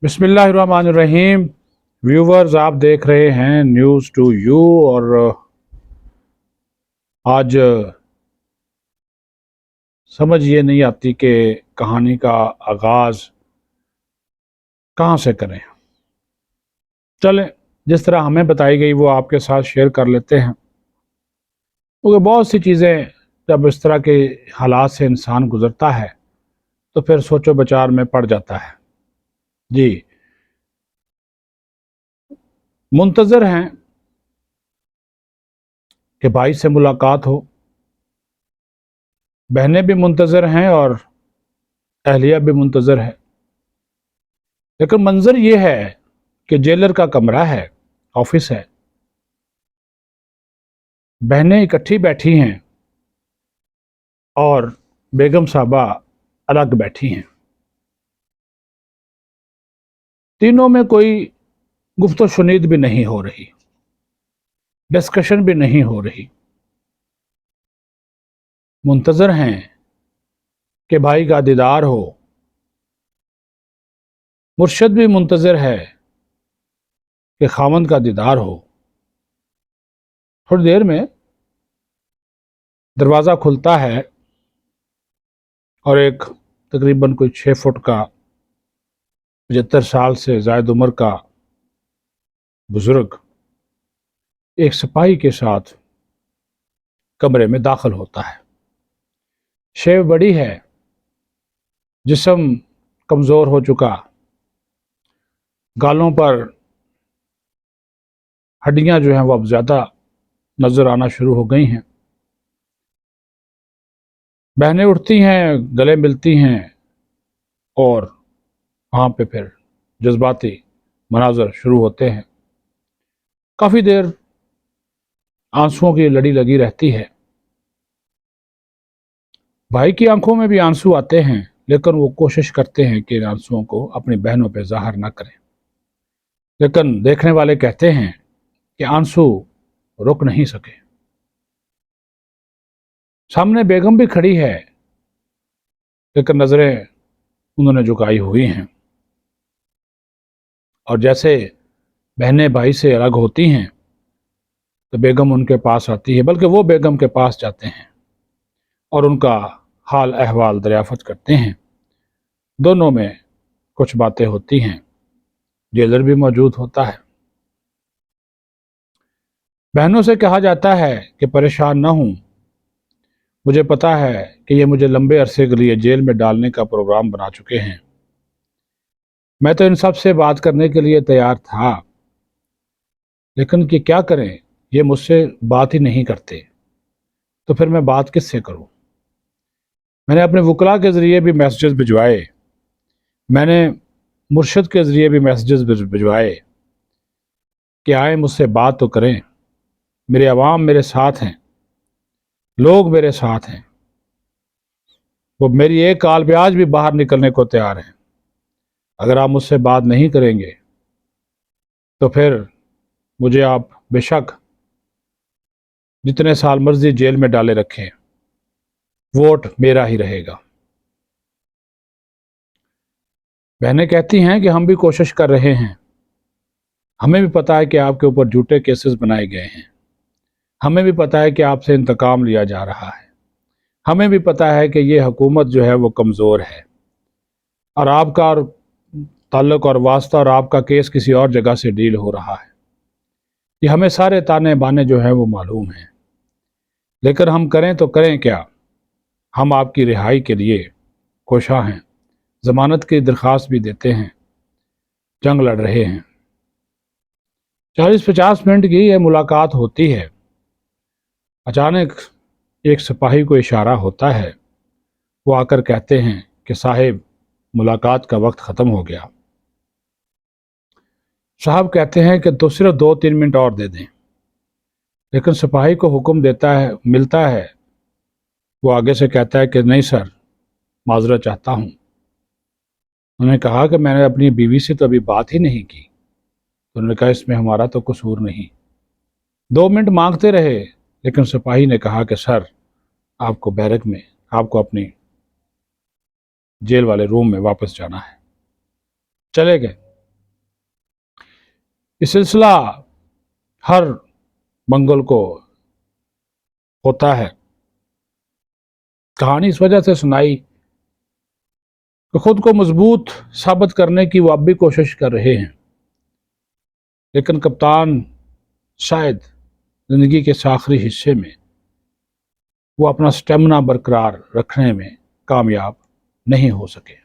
बिस्मिल्लाहिर्रहमानिर्रहीम। व्यूवर्स, आप देख रहे हैं न्यूज़ टू यू। और आज समझ ये नहीं आती कि कहानी का आगाज़ कहाँ से करें। चलें, जिस तरह हमें बताई गई वो आपके साथ शेयर कर लेते हैं, क्योंकि बहुत सी चीज़ें जब इस तरह के हालात से इंसान गुज़रता है तो फिर सोचो विचार में पड़ जाता है। जी, मुंतज़र हैं कि भाई से मुलाकात हो, बहनें भी मुंतज़र हैं और अहलिया भी मुंतज़र है। लेकिन मंजर ये है कि जेलर का कमरा है, ऑफिस है, बहनें इकट्ठी बैठी हैं और बेगम साहबा अलग बैठी हैं। तीनों में कोई गुफ्तो शुनीद भी नहीं हो रही, डिस्कशन भी नहीं हो रही। मुंतज़र हैं कि भाई का दीदार हो। मुर्शद भी मुंतज़र है कि खामन का दीदार हो। थोड़ी देर में दरवाज़ा खुलता है और एक तकरीबन कोई 6 फुट का, 75 साल से ज़ायद उम्र का बुजुर्ग एक सिपाही के साथ कमरे में दाखिल होता है। शेव बड़ी है, जिस्म कमज़ोर हो चुका, गालों पर हड्डियां जो हैं वो अब ज़्यादा नज़र आना शुरू हो गई हैं। बहनें उठती हैं, गले मिलती हैं और वहाँ पे फिर जज्बाती मनाजर शुरू होते हैं। काफ़ी देर आंसुओं की लड़ी लगी रहती है। भाई की आंखों में भी आंसू आते हैं, लेकिन वो कोशिश करते हैं कि इन आंसुओं को अपनी बहनों पे ज़ाहिर ना करें। लेकिन देखने वाले कहते हैं कि आंसू रुक नहीं सके। सामने बेगम भी खड़ी है, लेकिन नज़रें उन्होंने झुकाई हुई हैं। और जैसे बहनें भाई से अलग होती हैं तो बेगम उनके पास आती है, बल्कि वो बेगम के पास जाते हैं और उनका हाल अहवाल दरियाफ़त करते हैं। दोनों में कुछ बातें होती हैं। जेलर भी मौजूद होता है। बहनों से कहा जाता है कि परेशान न हूँ, मुझे पता है कि ये मुझे लंबे अरसे के लिए जेल में डालने का प्रोग्राम बना चुके हैं। मैं तो इन सब से बात करने के लिए तैयार था, लेकिन कि क्या करें, ये मुझसे बात ही नहीं करते, तो फिर मैं बात किससे करूं। मैंने अपने वकला के ज़रिए भी मैसेजेस भिजवाए, मैंने मुर्शद के ज़रिए भी मैसेजेस भिजवाए कि आए मुझसे बात तो करें। मेरे अवाम मेरे साथ हैं, लोग मेरे साथ हैं, वो मेरी एक कॉल पे आज भी बाहर निकलने को तैयार हैं। अगर आप मुझसे बात नहीं करेंगे तो फिर मुझे आप बेशक जितने साल मर्जी जेल में डाले रखें, वोट मेरा ही रहेगा। बहनें कहती हैं कि हम भी कोशिश कर रहे हैं, हमें भी पता है कि आपके ऊपर झूठे केसेस बनाए गए हैं, हमें भी पता है कि आपसे इंतकाम लिया जा रहा है, हमें भी पता है कि ये हुकूमत जो है वो कमज़ोर है और आपका और ताल्लुक़ और वास्ता और आपका केस किसी और जगह से डील हो रहा है। ये हमें सारे ताने बाने जो हैं वो मालूम हैं, लेकिन हम करें तो करें क्या। हम आपकी रिहाई के लिए कोशां हैं, ज़मानत की दरख्वास्त भी देते हैं, जंग लड़ रहे हैं। 40-50 मिनट की यह मुलाकात होती है। अचानक एक सिपाही को इशारा होता है। वो आकर कहते हैं कि साहिब, मुलाकात का वक्त ख़त्म हो गया। साहब कहते हैं कि तो सिर्फ 2-3 मिनट और दे दें, लेकिन सिपाही को हुक्म देता है, मिलता है। वो आगे से कहता है कि नहीं सर, माजरत चाहता हूँ। उन्होंने कहा कि मैंने अपनी बीवी से तो अभी बात ही नहीं की। तो उन्होंने कहा इसमें हमारा तो कसूर नहीं। 2 मिनट मांगते रहे, लेकिन सिपाही ने कहा कि सर, आपको बैरक में, आपको अपनी जेल वाले रूम में वापस जाना है। चले गए। یہ سلسلہ ہر منگل کو ہوتا ہے۔ کہانی اس وجہ سے سنائی کہ خود کو مضبوط ثابت کرنے کی وہ اب بھی کوشش کر رہے ہیں، لیکن کپتان شاید زندگی کے اس آخری حصے میں وہ اپنا سٹیمنا برقرار رکھنے میں کامیاب نہیں ہو سکے۔